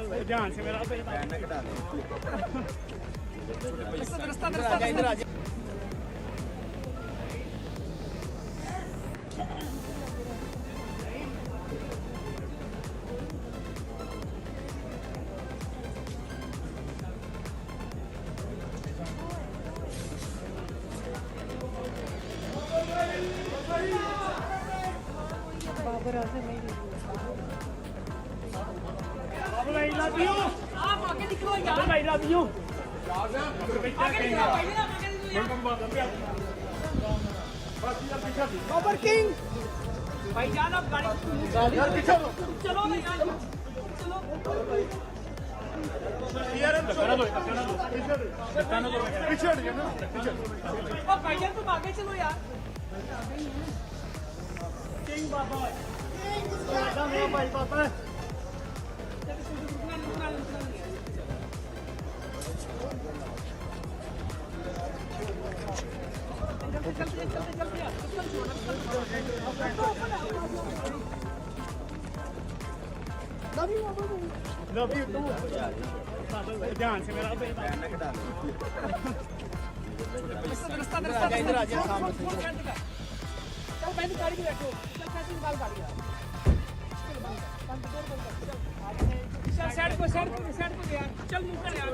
ध्यान से मेरा बाबर आसे नहीं I love you आप आगे निकलो यार I love you आगे निकलो भाई ना आगे निकलो यार बाबर किंग भाई जान आप गाड़ी यार पीछे चलो ना यार चलो यार पीछे हट गया ना पीछे ओ भाई जान तुम आगे चलो यार किंग बाबा राजा मेरा भाई बाबा लव यू टू ध्यान से मेरा इधर आ जा सामने चल मैं गाड़ी में बैठो चल पैसे निकाल गाड़ी यार चल साइड को यार चल मुंह कर यार